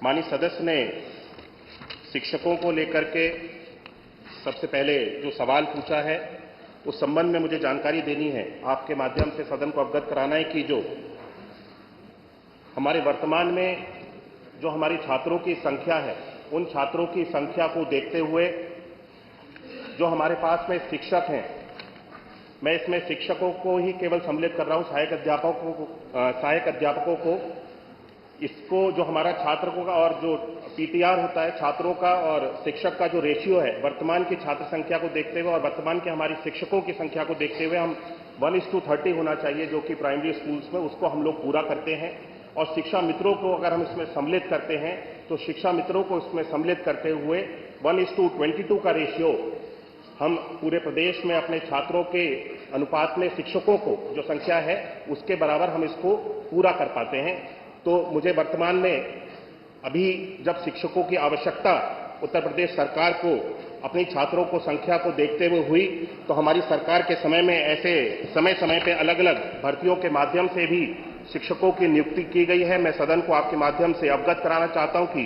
माननीय सदस्य ने शिक्षकों को लेकर के सबसे पहले जो सवाल पूछा है उस संबंध में मुझे जानकारी देनी है, आपके माध्यम से सदन को अवगत कराना है कि जो हमारे वर्तमान में जो हमारी छात्रों की संख्या है, उन छात्रों की संख्या को देखते हुए जो हमारे पास में शिक्षक हैं, मैं इसमें शिक्षकों को ही केवल सम्मिलित कर रहा हूं, सहायक अध्यापकों को, इसको जो हमारा छात्रों का और जो पीटीआर होता है छात्रों का और शिक्षक का जो रेशियो है, वर्तमान की छात्र संख्या को देखते हुए और वर्तमान के हमारी शिक्षकों की संख्या को देखते हुए हम 1:30 होना चाहिए, जो कि प्राइमरी स्कूल्स में उसको हम लोग पूरा करते हैं। और शिक्षा मित्रों को अगर हम इसमें सम्मिलित करते हैं तो शिक्षा मित्रों को इसमें सम्मिलित करते हुए 1:22 का रेशियो हम पूरे प्रदेश में अपने छात्रों के अनुपात में शिक्षकों को जो संख्या है उसके बराबर हम इसको पूरा कर पाते हैं। तो मुझे वर्तमान में अभी जब शिक्षकों की आवश्यकता उत्तर प्रदेश सरकार को अपनी छात्रों को संख्या को देखते हुए हुई, तो हमारी सरकार के समय में ऐसे समय समय पे अलग अलग भर्तियों के माध्यम से भी शिक्षकों की नियुक्ति की गई है। मैं सदन को आपके माध्यम से अवगत कराना चाहता हूं कि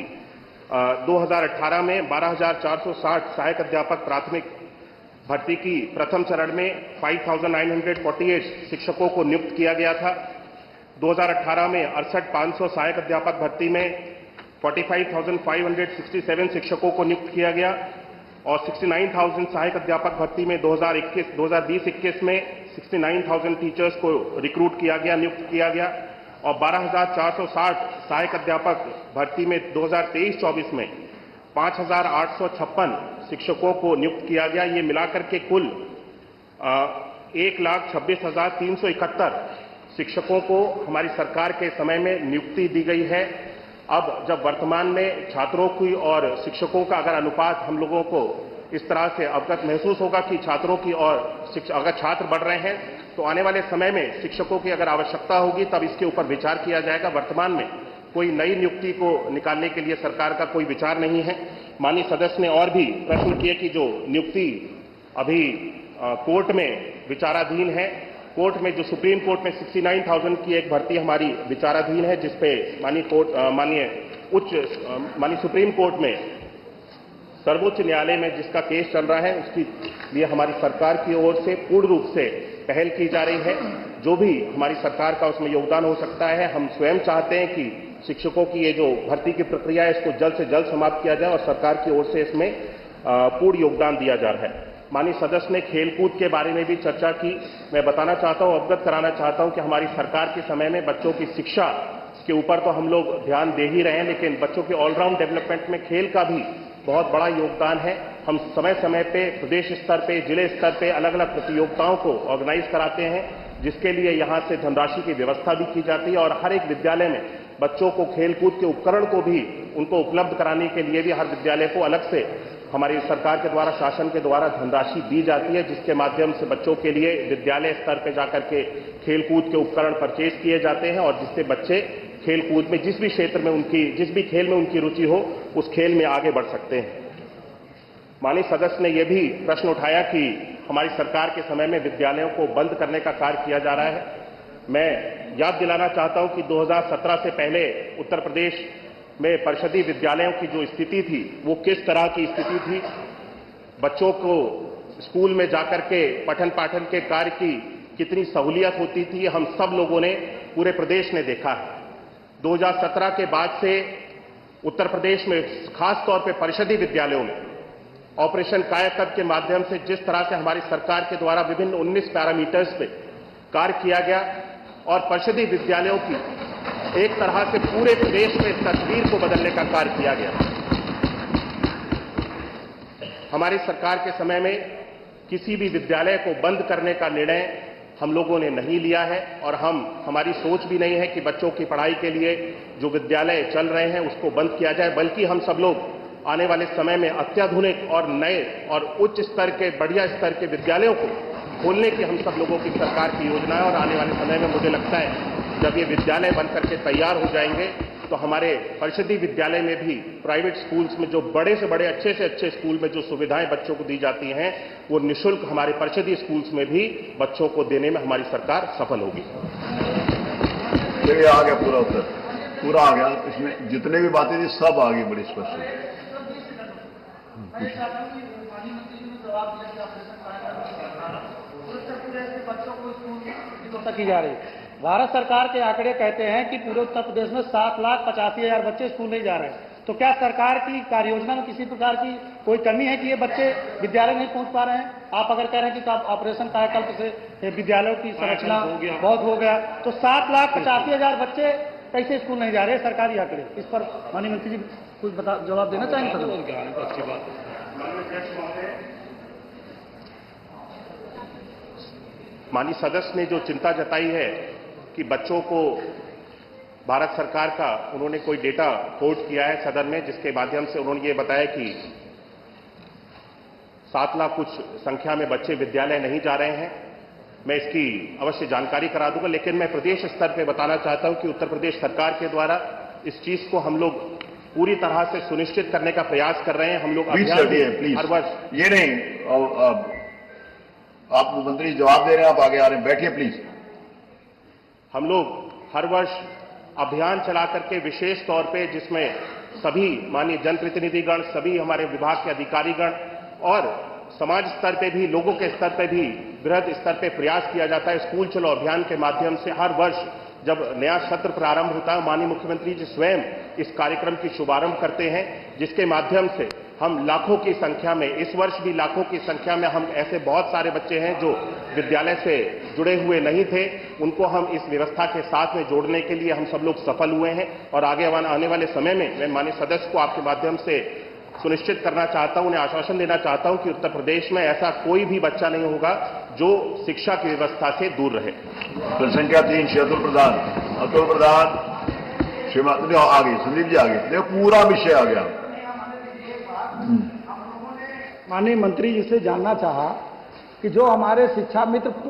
2018 में 12,460 सहायक अध्यापक प्राथमिक भर्ती की प्रथम चरण में 5,948 शिक्षकों को नियुक्त किया गया था। 2018 में 68,500 सहायक अध्यापक भर्ती में 45,567 शिक्षकों को नियुक्त किया गया और 69,000 सहायक अध्यापक भर्ती में 2020-21 में 69,000 टीचर्स को रिक्रूट किया गया, नियुक्त किया गया और 12,460 सहायक अध्यापक भर्ती में 2023-24 में 5,856 शिक्षकों को नियुक्त किया गया। ये मिलाकर के कुल 1,26,371 शिक्षकों को हमारी सरकार के समय में नियुक्ति दी गई है। अब जब वर्तमान में छात्रों की और शिक्षकों का अगर अनुपात हम लोगों को इस तरह से अवगत महसूस होगा कि छात्रों की और अगर छात्र बढ़ रहे हैं तो आने वाले समय में शिक्षकों की अगर आवश्यकता होगी तब इसके ऊपर विचार किया जाएगा। वर्तमान में कोई नई नियुक्ति को निकालने के लिए सरकार का कोई विचार नहीं है। माननीय सदस्य ने और भी प्रश्न किए कि जो नियुक्ति अभी कोर्ट में विचाराधीन है, कोर्ट में जो सुप्रीम कोर्ट में 69,000 की एक भर्ती हमारी विचाराधीन है, जिसपे माननीय सुप्रीम कोर्ट में सर्वोच्च न्यायालय में जिसका केस चल रहा है, उसके लिए हमारी सरकार की ओर से पूर्ण रूप से पहल की जा रही है। जो भी हमारी सरकार का उसमें योगदान हो सकता है, हम स्वयं चाहते हैं कि शिक्षकों की ये जो भर्ती की प्रक्रिया है इसको जल्द से जल्द समाप्त किया जाए और सरकार की ओर से इसमें पूर्ण योगदान दिया जा रहा है। माननीय सदस्य ने खेलकूद के बारे में भी चर्चा की। मैं बताना चाहता हूं, अवगत कराना चाहता हूं कि हमारी सरकार के समय में बच्चों की शिक्षा के ऊपर तो हम लोग ध्यान दे ही रहे हैं, लेकिन बच्चों के ऑलराउंड डेवलपमेंट में खेल का भी बहुत बड़ा योगदान है। हम समय समय पे प्रदेश स्तर पे, जिले स्तर पे अलग अलग प्रतियोगिताओं को ऑर्गेनाइज कराते हैं, जिसके लिए यहां से धनराशि की व्यवस्था भी की जाती है और हर एक विद्यालय में बच्चों को खेलकूद के उपकरण को भी उनको उपलब्ध कराने के लिए भी हर विद्यालय को अलग से हमारी सरकार के द्वारा, शासन के द्वारा धनराशि दी जाती है, जिसके माध्यम से बच्चों के लिए विद्यालय स्तर पर जाकर के खेलकूद के उपकरण परचेज किए जाते हैं और जिससे बच्चे खेलकूद में जिस भी क्षेत्र में जिस भी खेल में उनकी रुचि हो उस खेल में आगे बढ़ सकते हैं। माननीय सदस्य ने यह भी प्रश्न उठाया कि हमारी सरकार के समय में विद्यालयों को बंद करने का कार्य किया जा रहा है। मैं याद दिलाना चाहता हूं कि 2017 से पहले उत्तर प्रदेश में परिषदीय विद्यालयों की जो स्थिति थी वो किस तरह की स्थिति थी। बच्चों को स्कूल में जाकर के पठन पाठन के कार्य की कितनी सहूलियत होती थी, हम सब लोगों ने, पूरे प्रदेश ने देखा है। 2017 के बाद से उत्तर प्रदेश में खास तौर पर परिषदीय विद्यालयों में ऑपरेशन कायाकल्प के माध्यम से जिस तरह से हमारी सरकार के द्वारा विभिन्न 19 पैरामीटर्स पे कार्य किया गया और परिषदीय विद्यालयों की एक तरह से पूरे प्रदेश में तस्वीर को बदलने का कार्य किया गया। हमारी सरकार के समय में किसी भी विद्यालय को बंद करने का निर्णय हम लोगों ने नहीं लिया है और हमारी सोच भी नहीं है कि बच्चों की पढ़ाई के लिए जो विद्यालय चल रहे हैं उसको बंद किया जाए, बल्कि हम सब लोग आने वाले समय में अत्याधुनिक और नए और उच्च स्तर के, बढ़िया स्तर के विद्यालयों को खोलने की हम सब लोगों की सरकार की योजना है। और आने वाले समय में मुझे लगता है जब ये विद्यालय बन करके तैयार हो जाएंगे तो हमारे परिषदीय विद्यालय में भी प्राइवेट स्कूल्स में जो बड़े से बड़े, अच्छे से अच्छे स्कूल में जो सुविधाएं बच्चों को दी जाती हैं वो निःशुल्क हमारे परिषदीय स्कूल्स में भी बच्चों को देने में हमारी सरकार सफल होगी। आ गया पूरा उत्तर। पूरा आ गया, इसमें जितने भी बातें थी सब आ गई बड़ी स्पष्ट। की जा रही भारत सरकार के आंकड़े कहते हैं कि पूरे उत्तर प्रदेश में 7,85,000 बच्चे स्कूल नहीं जा रहे हैं। तो क्या सरकार की कार्ययोजना में किसी प्रकार की कोई कमी है कि ये बच्चे विद्यालय नहीं पहुंच पा रहे हैं? आप अगर कह रहे हैं कि ऑपरेशन कायाकल्प से विद्यालयों की संरचना बहुत हो गया, तो 7,85,000 बच्चे कैसे स्कूल नहीं जा रहे हैं? सरकारी आंकड़े, इस पर माननीय मंत्री जी कुछ जवाब देना चाहेंगे? माननीय सदस्य ने जो चिंता जताई है कि बच्चों को भारत सरकार का उन्होंने कोई डेटा कोट किया है सदन में, जिसके माध्यम से उन्होंने ये बताया कि 7 लाख कुछ संख्या में बच्चे विद्यालय नहीं जा रहे हैं। मैं इसकी अवश्य जानकारी करा दूंगा, लेकिन मैं प्रदेश स्तर पर बताना चाहता हूं कि उत्तर प्रदेश सरकार के द्वारा इस चीज को हम लोग पूरी तरह से सुनिश्चित करने का प्रयास कर रहे हैं। हम लोग हर वर्ष ये नहीं, आप मंत्री जवाब दे रहे हैं, आप आगे आ रहे हैं, बैठिए प्लीज। हम लोग हर वर्ष अभियान चला करके विशेष तौर पे, जिसमें सभी माननीय जनप्रतिनिधिगण, सभी हमारे विभाग के अधिकारीगण और समाज स्तर पे भी, लोगों के स्तर पे भी बृहद स्तर पे प्रयास किया जाता है। स्कूल चलो अभियान के माध्यम से हर वर्ष जब नया सत्र प्रारंभ होता है, माननीय मुख्यमंत्री जी स्वयं इस कार्यक्रम की शुभारंभ करते हैं, जिसके माध्यम से हम लाखों की संख्या में, इस वर्ष भी लाखों की संख्या में, हम ऐसे बहुत सारे बच्चे हैं जो विद्यालय से जुड़े हुए नहीं थे, उनको हम इस व्यवस्था के साथ में जोड़ने के लिए हम सब लोग सफल हुए हैं। और आगे आने वाले समय में मैं माननीय सदस्य को आपके माध्यम से सुनिश्चित करना चाहता हूं, उन्हें आश्वासन देना चाहता हूं कि उत्तर प्रदेश में ऐसा कोई भी बच्चा नहीं होगा जो शिक्षा की व्यवस्था से दूर रहे। संख्या 3 श्री अतुल प्रधान, अतुल प्रधान, श्रीमती आ गई, संदीप जी आ गए, देखो पूरा विषय आ गया। माननीय मंत्री जी से जानना चाहा कि जो हमारे शिक्षा मित्र